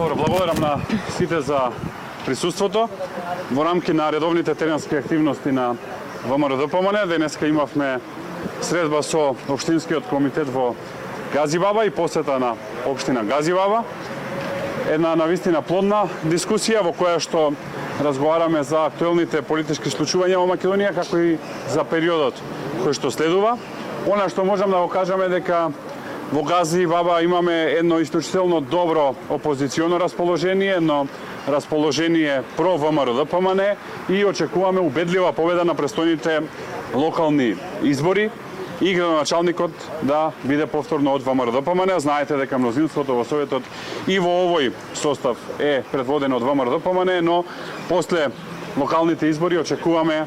Добро, благодарам на сите за присуството. Во рамки на редовните теренски активности на ВМРО-ДПМН, денеска имавме средба со Општинскиот комитет во Газибаба и посета на Општина Газибаба. Една навистина плодна дискусија во која што разговараме за актуелните политички случувања во Македонија, како и за периодот кој што следува. Она што можам да го кажеме дека во Газибаба имаме едно исклучително добро опозиционо расположение, едно расположение про ВМРО-ДПМН и очекуваме убедлива победа на престојните локални избори и градоначалникот да биде повторно од ВМРО-ДПМН. Знаете дека мнозинството во Советот и во овој состав е предводено од ВМРО-ДПМН, но после локалните избори очекуваме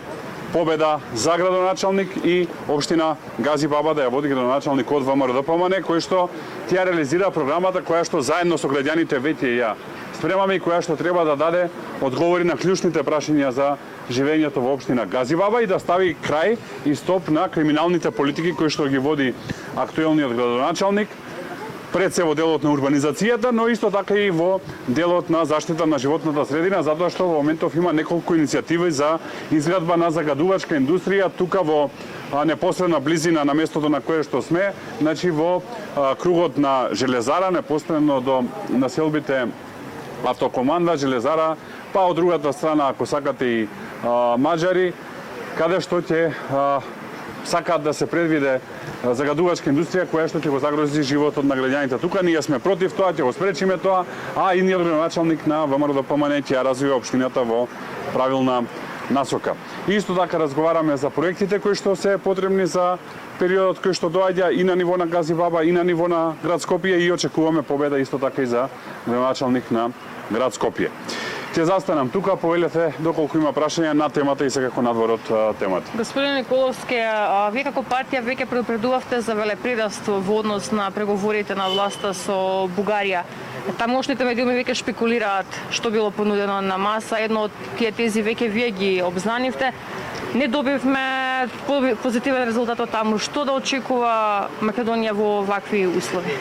победа за градоначалник и Општина Газибаба да ја води градоначалник од ВМРО-ДПМН, кој што тя реализира програмата која што заедно со граѓаните веќе ја спремаме и која што треба да даде одговори на клучните прашања за живењето во Општина Газибаба и да стави крај и стоп на криминалните политики кои што ги води актуелниот градоначалник, пред се во делот на урбанизацијата, но исто така и во делот на заштита на животната средина, затоа што во моментов има неколку иницијативи за изградба на загадувачка индустрија тука во непосредна близина на местото на кое што сме, значи во кругот на Железара, непосредно до населбите Автокоманда, Железара, па од другата страна, ако сакате и Маđари, каде што ќе сакаат да се предвиде загадувачка индустрија која што ќе го загрози животот на граѓаните. Тука ние сме против тоа, ќе го спречиме тоа, а идниот градоначалник на ВМРО-ДПМН ќе ја развива општината во правилна насока. И исто така разговараме за проектите кои што се потребни за периодот кој што доаѓа и на ниво на Газибаба и на ниво на град Скопје и очекуваме победа исто така и за градоначалник на град Скопје. Ќе застанам тука, повелете доколку има прашања на темата и секако надвор од темата. Господин Николовски, вие како партија веќе предупредувавте за велепредавство во однос на преговорите на власта со Бугарија. Тамошните медиуми веќе шпекулираат што било понудено на маса. Едно од тие тези веќе вие ги обзнанивте. Не добивме позитивен резултат од таму. Што да очекува Македонија во вакви услови?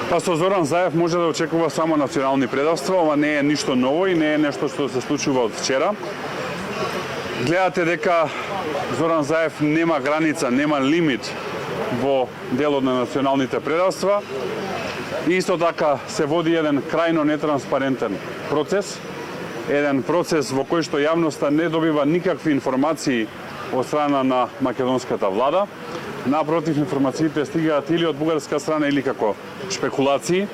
Па со Зоран Заев може да очекува само национални предавства, ова не е ништо ново и не е нешто што се случува од вчера. Гледате дека Зоран Заев нема граница, нема лимит во делот на националните предавства. И исто така се води еден крајно нетранспарентен процес, еден процес во кој што јавноста не добива никакви информации од страна на македонската влада. Напротив, информациите стигаат или од бугарска страна или како шпекулации.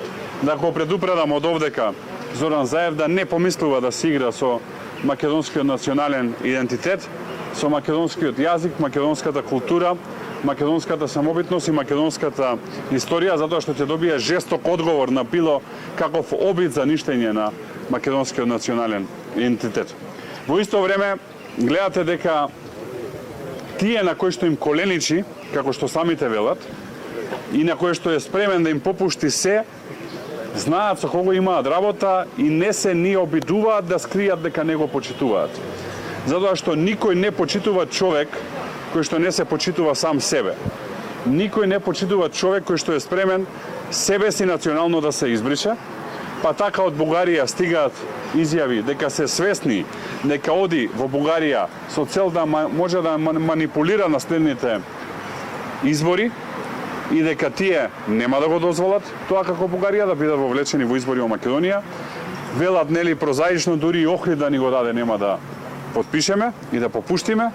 Да го предупредам од овдека Зоран Заев да не помислува да се игра со македонскиот национален идентитет, со македонскиот јазик, македонската култура, македонската самобитност и македонската историја, затоа што ќе добие жесток одговор на било каков обид за ништење на македонскиот национален идентитет. Во исто време, гледате дека тие на кои што им коленичи, како што самите велат, и на кој што е спремен да им попушти се, знаат со кого имаат работа и не се ни обидуваат да скријат дека не го почитуваат. Затоа што никој не почитува човек кој што не се почитува сам себе. Никој не почитува човек кој што е спремен себе си национално да се избрише, па така од Бугарија стигаат изјави дека се свесни дека оди во Бугарија со цел да може да манипулира наследните избори и дека тие нема да го дозволат тоа како Бугарија да бидат вовлечени во избори во Македонија. Велат нели прозаично дури и Охрид да ни го даде нема да подпишеме и да попуштиме.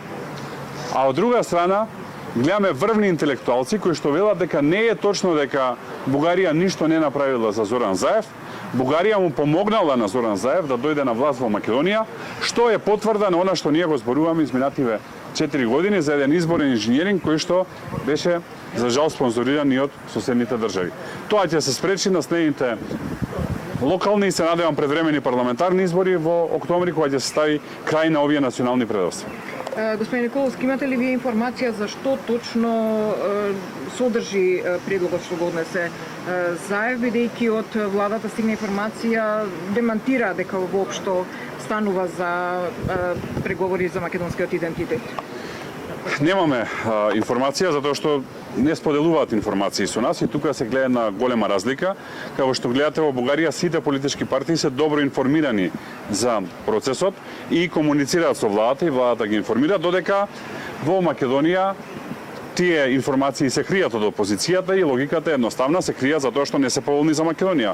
А од друга страна гледаме врвни интелектуалци кои што велат дека не е точно дека Бугарија ништо не направила за Зоран Заев. Бугарија му помогнала на Зоран Заев да дојде на власт во Македонија, што е потврда на она што ние го зборуваме изминативе 4 години за еден изборен инженеринг кој што беше за жал спонзориран и од соседните држави. Тоа ќе се спречи на следните локални и се надевам предвремени парламентарни избори во октомври кога ќе се стави крај на овие национални предавства. Господин Николовски, имате ли вие информација за што точно содржи предлогот што го однесе Заев, бидејќи од владата стигна информација, демантира дека воопшто станува за преговори за македонскиот идентитет? Немаме информација, затоа што не споделуваат информации со нас и тука се гледа една голема разлика. Како што гледате во Бугарија сите политички партии се добро информирани за процесот и комуницираат со владата и владата ги информира, додека во Македонија тие информации се кријат од опозицијата и логиката е едноставна, се кријат затоа што не се поволни за Македонија.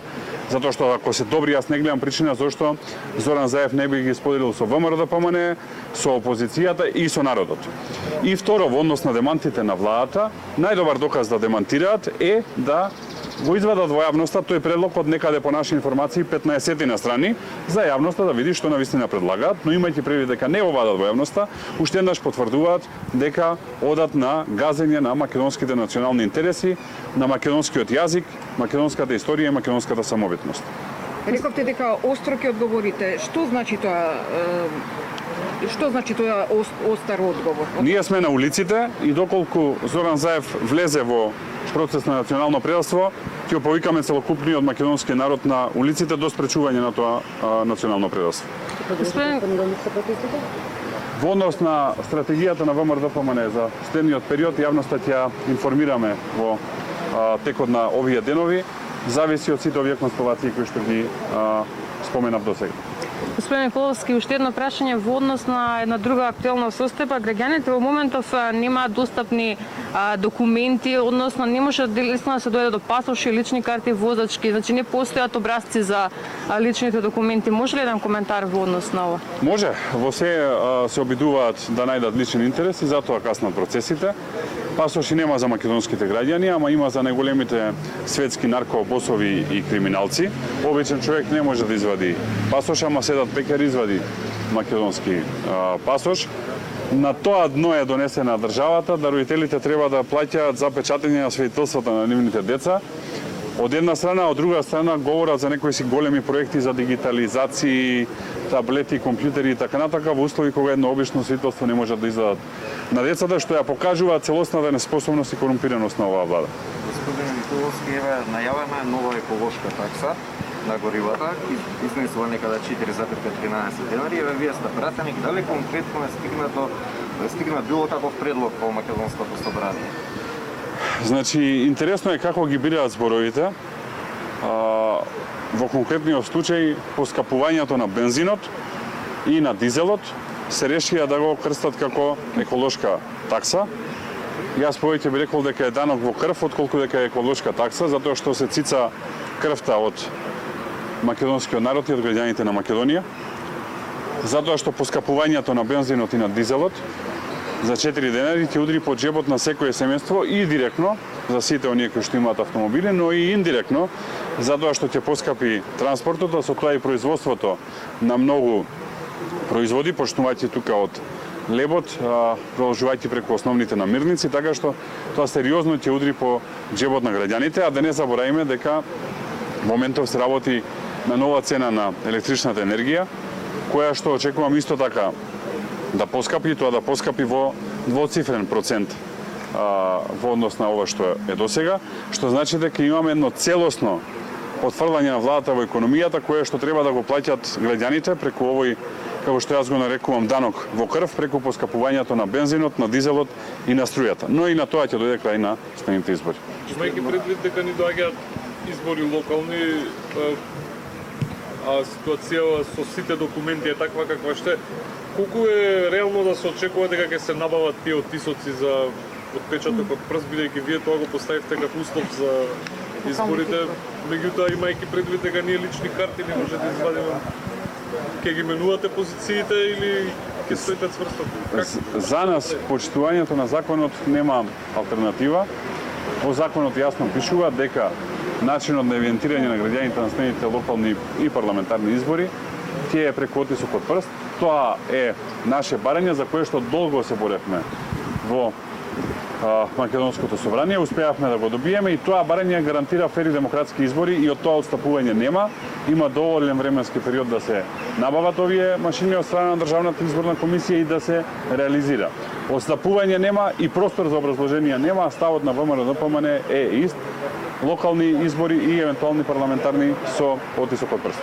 Затоа што ако се добри, јас не гледам причина зашто Зоран Заев не би ги споделил со ВМРО-ДПМНЕ, со опозицијата и со народот. И второ, во однос на демантите на владата, најдобар доказ да демантираат е да го извадат во јавноста тој предлог од некаде по наши информации 15 на страни за јавноста да види што навистина предлагаат, но имајќи предвид дека не го вадат во јавноста, уште еднаш потврдуваат дека одат на газење на македонските национални интереси, на македонскиот јазик, македонската историја и македонската самобитност. Рековте дека остро ќе одговорите. Што значи тоа? Што значи тоа остар одговор? Ние сме на улиците и доколку Зоран Заев влезе во процес на национално предавство, ќе повикаме целокупниот македонски народ на улиците до спречување на тоа национално предавство. Во однос на стратегијата на ВМРО-ДПМНЕ за следниот период, јавноста ќе информираме во текот на овие денови, зависи од сите овие констелации кои што ги споменав до сега. Господин Николовски, уште едно прашање во однос на една друга актуелна состојба. Граѓаните во моментов немаат достапни документи, односно не може лесно да се дојде до пасоши, лични карти, возачки, значи не постојат образци за личните документи. Може ли еден коментар во однос на ова? Може, во се обидуваат да најдат личен интерес и затоа каснат процесите. Пасоши нема за македонските граѓани, ама има за најголемите светски наркобосови и криминалци. Обичен човек не може да извади пасош, ама седат пекар извади македонски пасош. На тоа дно е донесена државата, да родителите треба да плаќаат за печатење на свидетелствата на нивните деца. Од една страна, од друга страна говорат за некои си големи проекти за дигитализации, таблети, компјутери и така натака во услови кога едно обично свидетелство не можат да издадат на децата, што ја покажува целосната неспособност и корумпираност на оваа влада. Господин Николовски, еве најавена е нова еколошка такса на горивата, изнесува некада 4,13 денари. Еве вие сте пратеник, дали конкретно е стигнат било каков предлог во македонското собрание? Значи, интересно е како ги бираат зборовите. Во конкретниот случај, поскапувањето на бензинот и на дизелот се решија да го крстат како еколошка такса. Јас повеќе би рекол дека е данок во крв, отколку дека е еколошка такса, затоа што се цица крвта од македонскиот народ и од граѓаните на Македонија. Затоа што поскапувањето на бензинот и на дизелот за 4 денари ќе удри по джебот на секое семејство и директно за сите оние кои што имаат автомобили, но и индиректно затоа што ќе поскапи транспортот, а со тоа и производството на многу производи, почнувајќи тука од лебот, продолжувајќи преку основните намирници, така што тоа сериозно ќе удри по джебот на граѓаните, а да не забораваме дека моментов се работи на нова цена на електричната енергија, која што очекувам исто така да поскапи, тоа да поскапи во двоцифрен процент во однос на ова што е досега, што значи дека имаме едно целосно отфрлање на владата во економијата, кое што треба да го плаќат граѓаните преку овој, како што јас го нарекувам, данок во крв, преку поскапувањето на бензинот, на дизелот и на струјата. Но и на тоа ќе дојде крај на следните избори. Имајќи предвид дека ни доаѓаат избори локални, а ситуација со сите документи е таква каква што е, колку е реално да се очекува дека ќе се набават тие оттисоци за отпечаток од прст, бидејќи вие тоа го поставивте како услов за изборите, меѓутоа имајќи предвид дека ние лични карти не може да извадиме, ќе ги менувате позициите или ќе стоите цврсто? За нас почитувањето на законот нема алтернатива. Во законот јасно пишува дека начинот на евидентирање на граѓаните на следните локални и парламентарни избори ќе е преку оттисок од прст. Тоа е наше барање за кое што долго се боревме во Македонското собрание, успеавме да го добиеме и тоа барање гарантира фери демократски избори и од тоа отстапување нема. Има доволен временски период да се набават овие машини од страна на Државната изборна комисија и да се реализира. Отстапување нема и простор за образложение нема, ставот на ВМРО-ДПМНЕ е ист. Локални избори и евентуални парламентарни со оттисок од прст.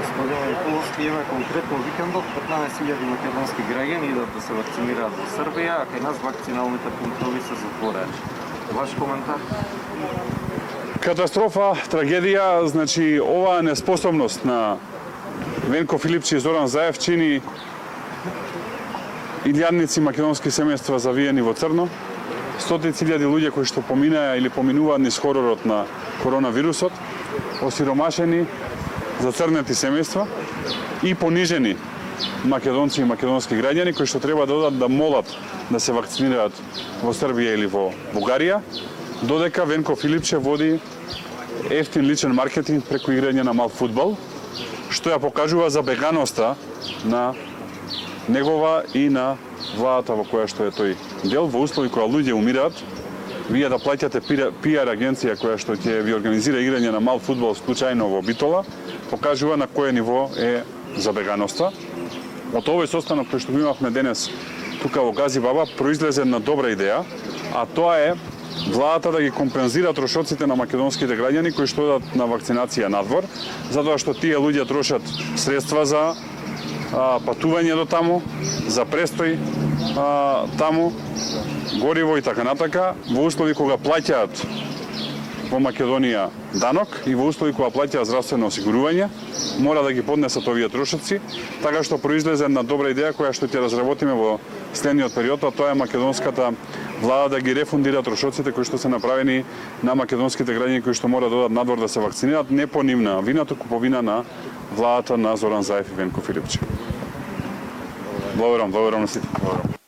Господин Николовски, имаме конкретно викендот 15.000 македонски граѓани идат да се вакцинираат во Србија, а кај нас вакциналните пунктови се затворени. Ваш коментар? Катастрофа, трагедија, значи оваа неспособност на Венко Филипчи и Зоран Заев чини илјадници македонски семејства завиени во црно, стотици илјади луѓе кои што поминаа или поминуваат низ хоророт на коронавирусот, осиромашени, зацрнети семејства и понижени македонци и македонски граѓани кои што треба да одат да молат да се вакцинираат во Србија или во Бугарија, додека Венко Филипче води ефтин личен маркетинг преку играње на мал фудбал, што ја покажува забеганоста на негова и на владата во која што е тој дел, во услови кога луѓе умираат, вие да плаќате пиар агенција која што ќе ви организира играње на мал фудбал случајно во Битола, покажува на кое ниво е забеганоста. Од овој состанок кој што го имавме денес тука во Гази Баба произлезе една добра идеја, а тоа е владата да ги компензира трошоците на македонските граѓани кои што одат на вакцинација надвор, затоа што тие луѓе трошат средства за патување до таму, за престој таму, гориво и така натака, во услови кога плаќаат во Македонија данок и во услови кога плаќаат здравствено осигурување, мора да ги поднесат овие трошоци, така што произлезе една добра идеја која што ќе разработиме во следниот период, а тоа е македонската влада да ги рефундира трошоците кои што се направени на македонските граѓани кои што мора да одат надвор да се вакцинираат, не по нивна вина, туку по вина на владата на Зоран Заев и Венко Филипчи. Благодарам на сите.